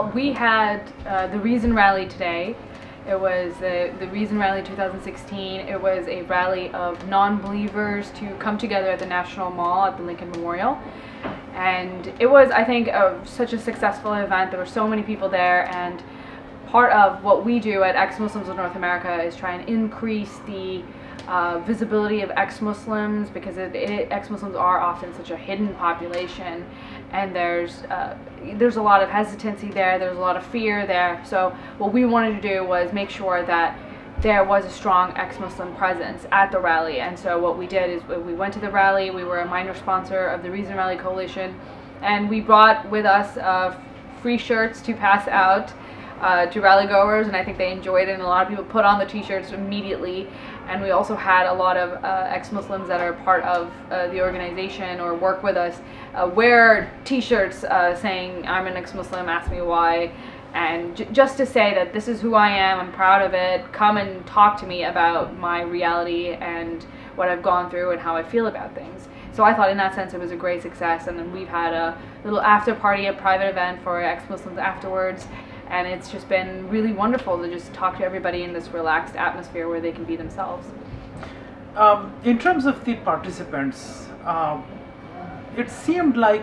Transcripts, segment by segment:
Well, we had the Reason Rally today. It was the Reason Rally 2016. It was a rally of non-believers to come together at the National Mall at the Lincoln Memorial. And it was, I think, such a successful event. There were so many people there, and part of what we do at Ex-Muslims of North America is try and increase the visibility of ex-Muslims, because ex-Muslims are often such a hidden population, and there's a lot of hesitancy there, there's a lot of fear there. So what we wanted to do was make sure that there was a strong ex-Muslim presence at the rally. And so what we did is we went to the rally. We were a minor sponsor of the Reason Rally Coalition, and we brought with us free shirts to pass out to rally goers, and I think they enjoyed it, and a lot of people put on the t-shirts immediately. And we also had a lot of ex-Muslims that are part of the organization or work with us wear t-shirts saying, "I'm an ex-Muslim, ask me why," and just to say that this is who I am, I'm proud of it, come and talk to me about my reality and what I've gone through and how I feel about things. So I thought in that sense it was a great success, and then we've had a little after party, a private event for ex-Muslims afterwards. And it's just been really wonderful to just talk to everybody in this relaxed atmosphere where they can be themselves. In terms of the participants, it seemed like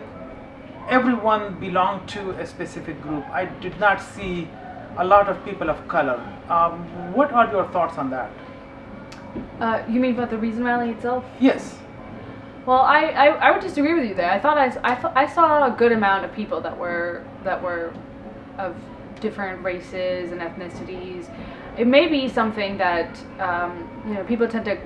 everyone belonged to a specific group. I did not see a lot of people of color. What are your thoughts on that? You mean about the Reason Rally itself? Yes. Well, I would disagree with you there. I thought I saw a good amount of people that were of different races and ethnicities. It may be something that people tend to.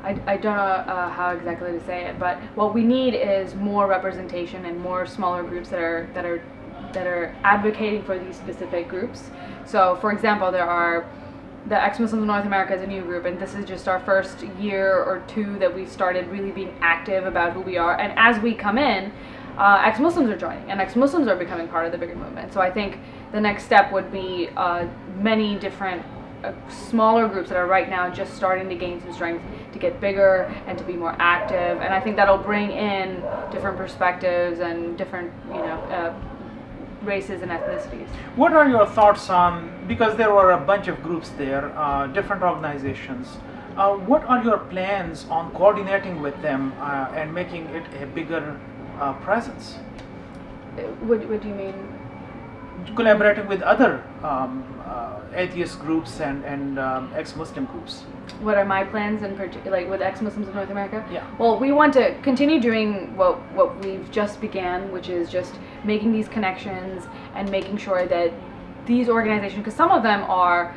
I don't know how exactly to say it, but what we need is more representation and more smaller groups that are advocating for these specific groups. So, for example, there are the Ex-Muslims of North America is a new group, and this is just our first year or two that we've started really being active about who we are. And as we come in, ex-Muslims are joining, and ex-Muslims are becoming part of the bigger movement. So I think the next step would be many different smaller groups that are right now just starting to gain some strength to get bigger and to be more active. And I think that'll bring in different perspectives and different, races and ethnicities. What are your thoughts on, because there were a bunch of groups there, different organizations, what are your plans on coordinating with them and making it a bigger presence? What do you mean? Collaborating with other atheist groups and ex-Muslim groups. What are my plans in particular, like with ex-Muslims of North America? Yeah. Well, we want to continue doing what we've just began, which is just making these connections and making sure that these organizations, because some of them are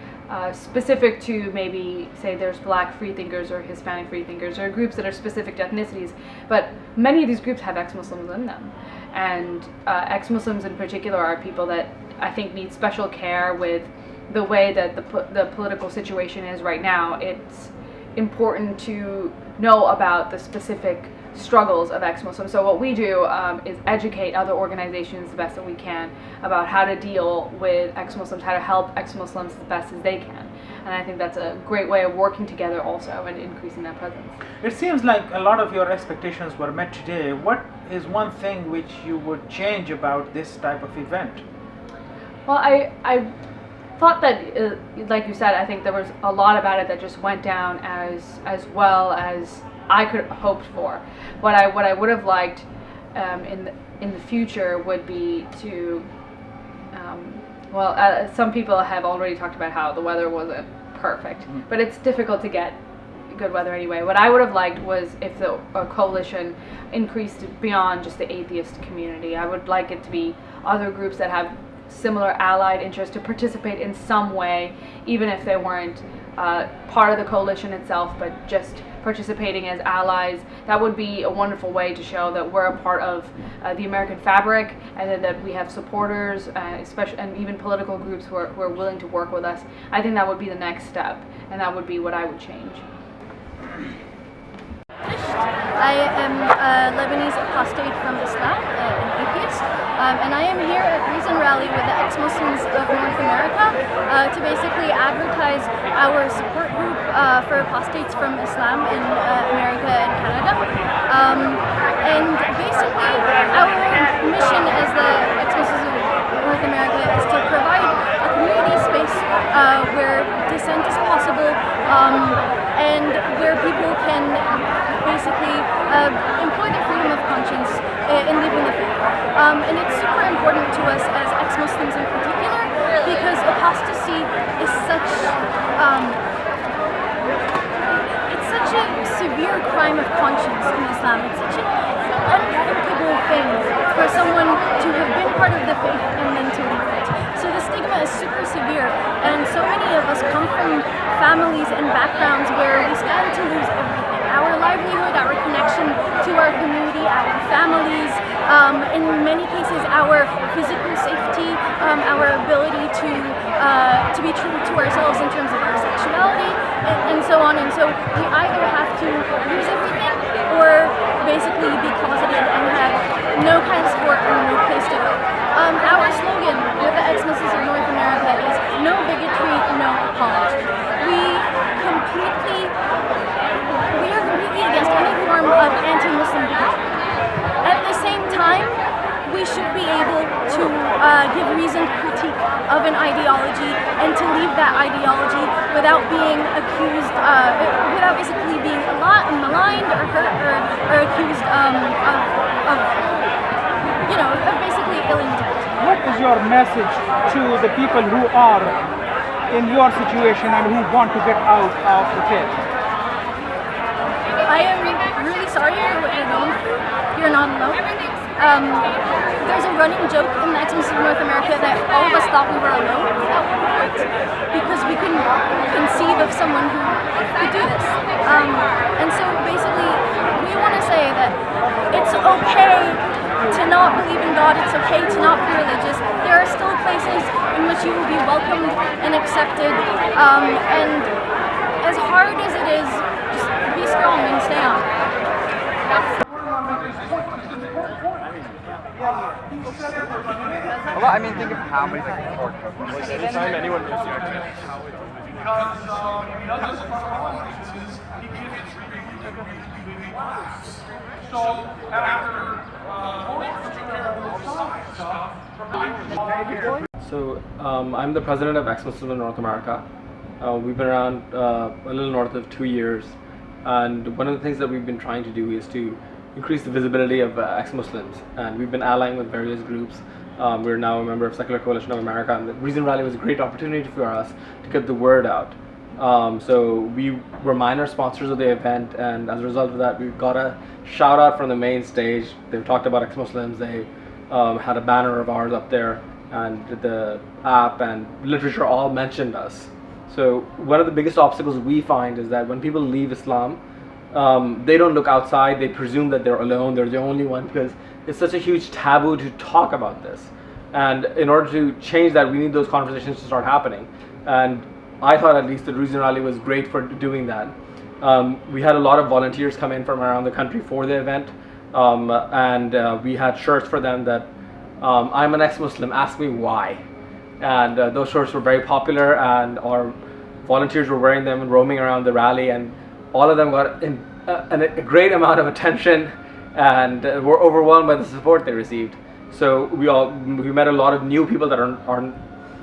specific to maybe, say, there's Black freethinkers or Hispanic freethinkers or groups that are specific to ethnicities, but many of these groups have ex-Muslims in them. And ex-Muslims in particular are people that I think need special care with the way that the political situation is right now. It's important to know about the specific struggles of ex-Muslims. So what we do is educate other organizations the best that we can about how to deal with ex-Muslims, how to help ex-Muslims the best as they can. And I think that's a great way of working together also and increasing that presence. It seems like a lot of your expectations were met today. What is one thing which you would change about this type of event? Well, I thought that, like you said, I think there was a lot about it that just went down as well as I could have hoped for. What I would have liked in the future would be to, some people have already talked about how the weather wasn't perfect, but it's difficult to get good weather anyway. What I would have liked was if the coalition increased beyond just the atheist community. I would like it to be other groups that have similar allied interests to participate in some way, even if they weren't part of the coalition itself, but just participating as allies. That would be a wonderful way to show that we're a part of the American fabric, and that we have supporters, especially, and even political groups who are willing to work with us. I think that would be the next step, and that would be what I would change. I am a Lebanese apostate from Islam, an atheist, and I am here at Reason Rally with the Ex-Muslims of North America to basically advertise our support group for apostates from Islam in America and Canada. And basically our mission as the Ex-Muslims of North America And it's super important to us as ex-Muslims in particular because apostasy is such a severe crime of conscience in Islam. It's such an unthinkable thing for someone to have been part of the faith and then to leave it. So the stigma is super severe, and so many of us come from families and backgrounds where we stand to lose everything. Our livelihood, our connection to our community, our families, in many cases our physical safety, our ability to be true to ourselves in terms of our sexuality, and so on. And so we either have to lose everything or basically be closeted and have no kind of support or no place to go. Our slogan with the ex-Muslims of North America is no bigotry, no apology. We are completely against any form of anti-Muslim bigotry. At the same time, we should be able to give reasoned critique of an ideology and to leave that ideology without being accused, without basically being maligned or hurt or accused of basically ill intent. What is your message to the people who are in your situation and who want to get out of the faith? I am really sorry for what you're going through. You're not alone. There's a running joke in the ex-Muslims of North America that all of us thought we were alone at one point because we couldn't conceive of someone who could do this. And so basically, we want to say that it's okay to not believe in God, it's okay to not be religious. There are still places in which you will be welcomed and accepted. And as hard as it is, just be strong and stay on. Well, I mean, think of how many anytime anyone moves the argument. So I'm the president of Ex-Muslims in North America. We've been around a little north of 2 years, and one of the things that we've been trying to do is to increase the visibility of ex-Muslims, and we've been allying with various groups. We're now a member of Secular Coalition of America, and the Reason Rally was a great opportunity for us to get the word out. So we were minor sponsors of the event, and as a result of that, we got a shout out from the main stage. They've talked about ex-Muslims. They had a banner of ours up there, and the app and literature all mentioned us. So one of the biggest obstacles we find is that when people leave Islam, they don't look outside. They presume that they're alone, they're the only one, because it's such a huge taboo to talk about this. And in order to change that, we need those conversations to start happening. And I thought at least the Reason Rally was great for doing that. We had a lot of volunteers come in from around the country for the event, and we had shirts for them that I'm an ex-Muslim, ask me why. And those shirts were very popular, and our volunteers were wearing them and roaming around the rally, and all of them got a great amount of attention and were overwhelmed by the support they received. So we met a lot of new people that are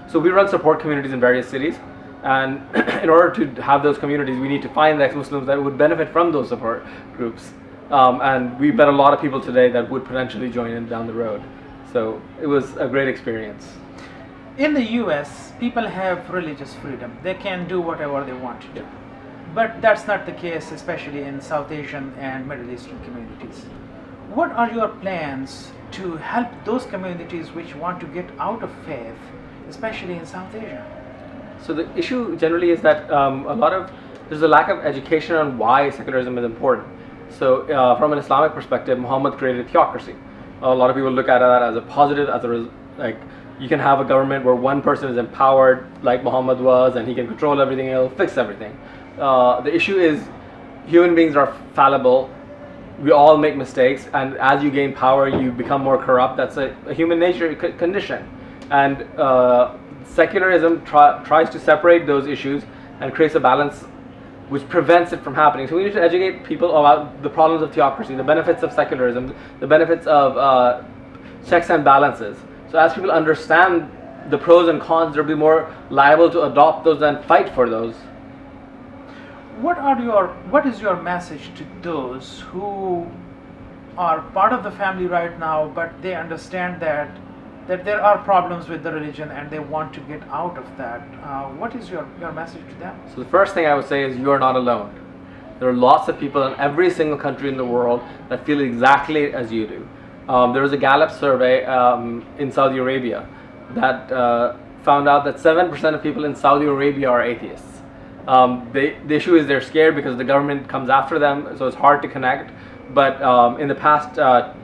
so we run support communities in various cities, and in order to have those communities, we need to find the ex-Muslims that would benefit from those support groups. And we met a lot of people today that would potentially join in down the road. So it was a great experience. In the US, people have religious freedom. They can do whatever they want to do. But that's not the case, especially in South Asian and Middle Eastern communities. What are your plans to help those communities which want to get out of faith, especially in South Asia? So the issue generally is that there's a lack of education on why secularism is important. So from an Islamic perspective, Muhammad created theocracy. A lot of people look at that as a positive, like you can have a government where one person is empowered like Muhammad was, and he can control everything, he'll fix everything. The issue is human beings are fallible. We all make mistakes, and as you gain power, you become more corrupt. That's a human nature condition. And secularism tries to separate those issues and creates a balance which prevents it from happening. So we need to educate people about the problems of theocracy, the benefits of secularism, the benefits of checks and balances. So as people understand the pros and cons, they'll be more liable to adopt those and fight for those. What is your message to those who are part of the family right now, but they understand that there are problems with the religion and they want to get out of that. What is your message to them? So the first thing I would say is you are not alone. There are lots of people in every single country in the world that feel exactly as you do. There was a Gallup survey in Saudi Arabia that found out that 7% of people in Saudi Arabia are atheists. The issue is they're scared because the government comes after them, so it's hard to connect. But in the past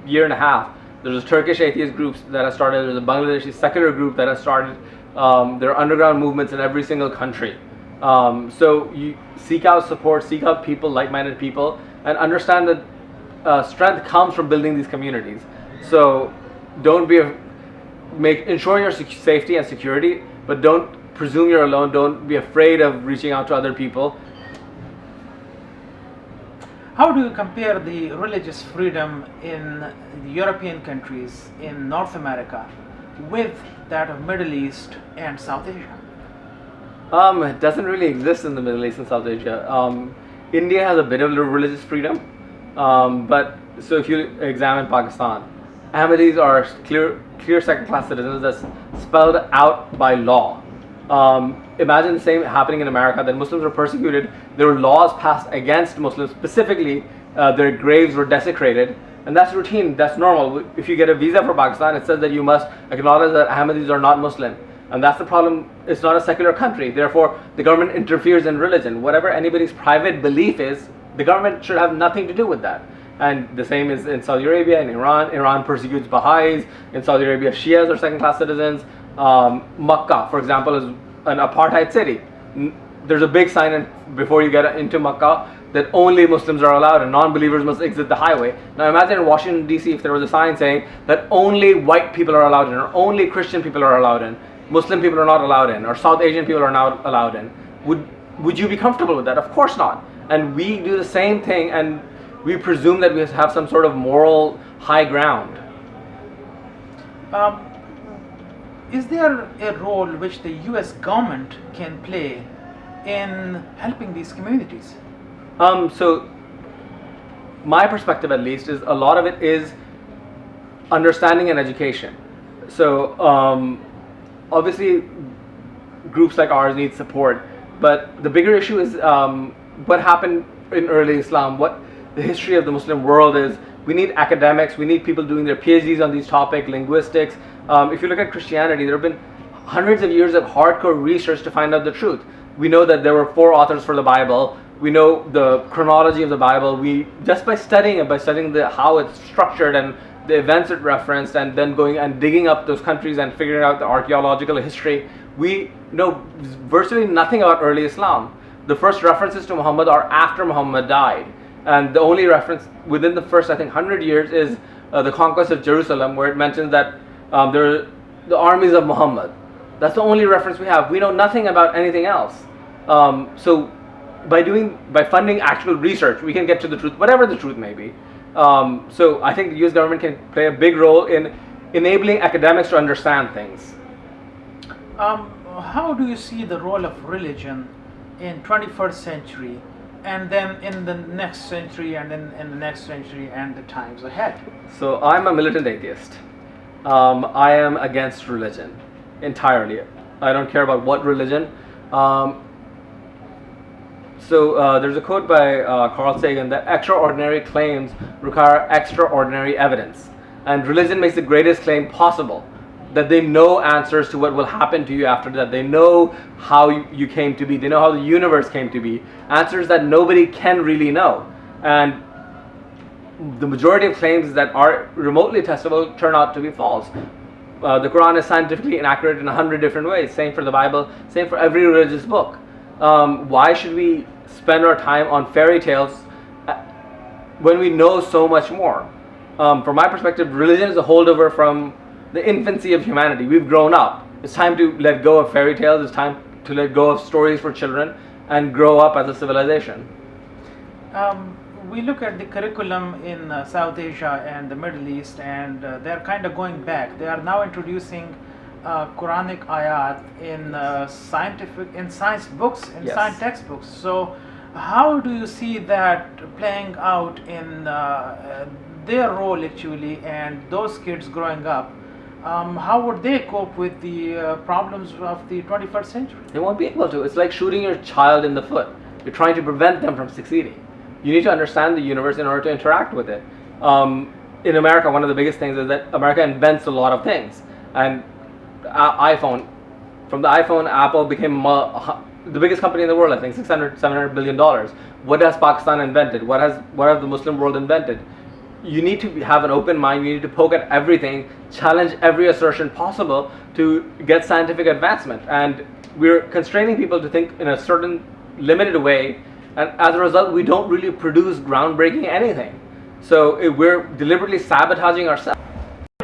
year and a half, there's a Turkish atheist groups that have started, there's a Bangladeshi secular group that has started. There are underground movements in every single country. So you seek out support, seek out people, like-minded people, and understand that strength comes from building these communities. So don't be ensure your safety and security, but don't presume you're alone. Don't be afraid of reaching out to other people. How do you compare the religious freedom in the European countries, in North America, with that of Middle East and South Asia? It doesn't really exist in the Middle East and South Asia. India has a bit of religious freedom, but so if you examine Pakistan, Ahmadis are clear second-class citizens that's spelled out by law. Imagine the same happening in America, that Muslims were persecuted. There were laws passed against Muslims, specifically their graves were desecrated, and that's routine, that's normal. If you get a visa for Pakistan, it says that you must acknowledge that Ahmadis are not Muslim. And that's the problem. It's not a secular country. Therefore, the government interferes in religion. Whatever anybody's private belief is, the government should have nothing to do with that. And the same is in Saudi Arabia and Iran. Iran persecutes Baha'is. In Saudi Arabia, Shias are second-class citizens. Makkah, for example, is an apartheid city. There's a big sign before you get into Makkah that only Muslims are allowed and non-believers must exit the highway. Now imagine in Washington, D.C., if there was a sign saying that only white people are allowed in, or only Christian people are allowed in, Muslim people are not allowed in, or South Asian people are not allowed in. Would you be comfortable with that? Of course not. And we do the same thing, and we presume that we have some sort of moral high ground. Is there a role which the US government can play in helping these communities? So my perspective, at least, is a lot of it is understanding and education. So obviously groups like ours need support, but the bigger issue is what happened in early Islam, what the history of the Muslim world is. We need academics, we need people doing their PhDs on these topics, linguistics. If you look at Christianity, there have been hundreds of years of hardcore research to find out the truth. We know that there were 4 authors for the Bible. We know the chronology of the Bible. We just by studying it, by studying how it's structured and the events it referenced, and then going and digging up those countries and figuring out the archaeological history, we know virtually nothing about early Islam. The first references to Muhammad are after Muhammad died, and the only reference within the first, I think, 100 years is the conquest of Jerusalem, where it mentions that there are the armies of Muhammad. That's the only reference we have. We know nothing about anything else. So by funding actual research, we can get to the truth, whatever the truth may be. So I think the US government can play a big role in enabling academics to understand things. How do you see the role of religion in 21st century, and then in the next century, and then in the next century and the times ahead? So I'm a militant atheist. I am against religion entirely. I don't care about what religion. So there's a quote by Carl Sagan that extraordinary claims require extraordinary evidence. And religion makes the greatest claim possible, that they know answers to what will happen to you after that. They know how you came to be. They know how the universe came to be. Answers that nobody can really know. And the majority of claims that are remotely testable turn out to be false. The Quran is scientifically inaccurate in 100 different ways. Same for the Bible, same for every religious book. Why should we spend our time on fairy tales when we know so much more? From my perspective, religion is a holdover from the infancy of humanity. We've grown up. It's time to let go of fairy tales. It's time to let go of stories for children and grow up as a civilization. We look at the curriculum in South Asia and the Middle East, and they're kind of going back. They are now introducing Quranic ayat in science books, in Yes. science textbooks. So how do you see that playing out in their role actually, and those kids growing up, how would they cope with the problems of the 21st century? They won't be able to. It's like shooting your child in the foot. You're trying to prevent them from succeeding. You need to understand the universe in order to interact with it. In America, one of the biggest things is that America invents a lot of things. And iPhone, from the iPhone, Apple became the biggest company in the world, I think, $700 billion. What has Pakistan invented? What has the Muslim world invented? You need to have an open mind. You need to poke at everything, challenge every assertion possible to get scientific advancement. And we're constraining people to think in a certain limited way, and as a result, we don't really produce groundbreaking anything. So we're deliberately sabotaging ourselves.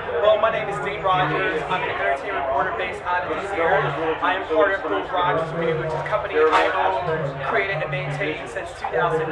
Hello, my name is Dean Rogers. I'm an entertainment reporter based out of DC. I am part of Groove Rogers Media, which is a company I own, created and maintained since 2009.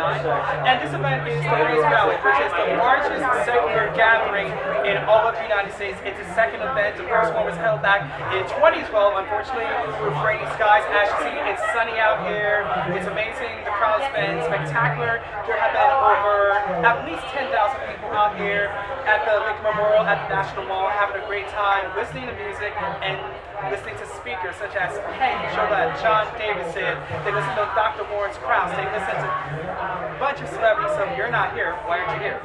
And this event is the Breeze Rally, which is the largest secular gathering in all of the United States. It's the second event. The first one was held back in 2012. Unfortunately, with rainy skies, as you see, it's sunny out here. It's amazing. The crowd's been spectacular. There have been over at least 10,000 people out here at the Lincoln Memorial at the National Mall, having a great time, listening to music and listening to speakers such as Hank Gillette, John Davidson. They listen to Dr. Lawrence Krauss. They listen to a bunch of celebrities. So if you're not here, why aren't you here?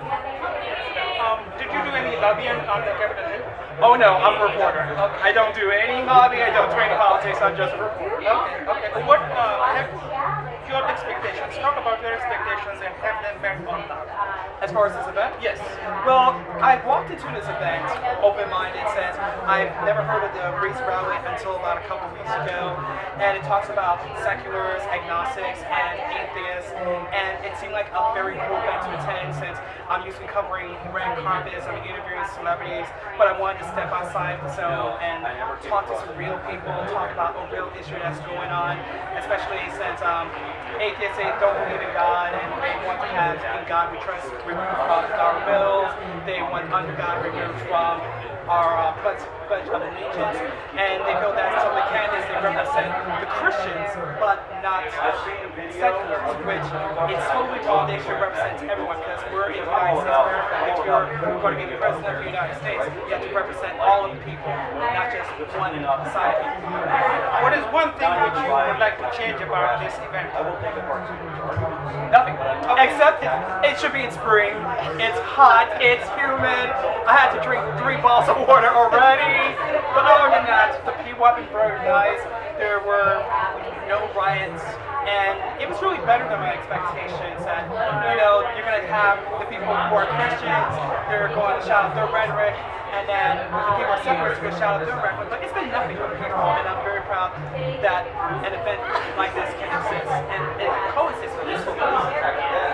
Did you do any lobbying on the Capitol Hill? Oh no, I'm a reporter. I don't do any lobbying. I don't do any politics. I'm just a reporter. Okay. What have your expectations? Talk about your expectations and have them met or not. As far as this event? Yes. Well, I walked into this event open-minded since I've never heard of the Breeze Rally until about a couple weeks ago, and it talks about seculars, agnostics, and atheists, and it seemed like a very cool event to attend since I'm usually covering red carpets, I'm interviewing celebrities, but I wanted to step outside the zone and talk to some real people, talk about a real issue that's going on, especially since atheists, they don't believe in God, and they want to have in God we trust removed from our bills. They want under God removed from our pledge of allegiance, and they feel that some of the candidates they represent the Christians, but not seculars, which it's totally wrong. They should represent everyone because we're in the United States of America. If you're going to be the president of the United States, you have to represent all of the people, not just one side. What is one thing which you would like to change about this event? Nothing. Except it should be in spring. It's hot. It's humid. I had to drink 3 bottles of water already. But other than that, the people have been very nice. There were no riots. And it was really better than my expectations. That, you're going to have the people who are Christians, they're going to shout out their rhetoric, and then the people who are separatists are going to shout out their rhetoric. But it's been nothing but people, and I'm very proud that an event like this can exist. And it coexists with this whole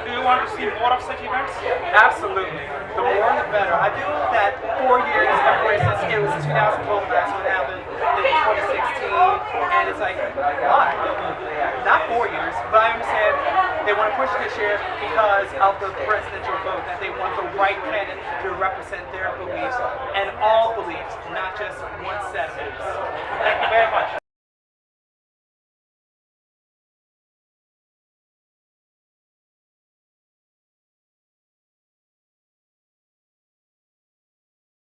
Do you want to see more of such events? Absolutely. The more the better. I do that 4 years, for instance, it was 2012 that's what happened, then 2016, and it's like, why? Not 4 years, but I understand they want to push this year because of the presidential vote, that they want the right candidate to represent their beliefs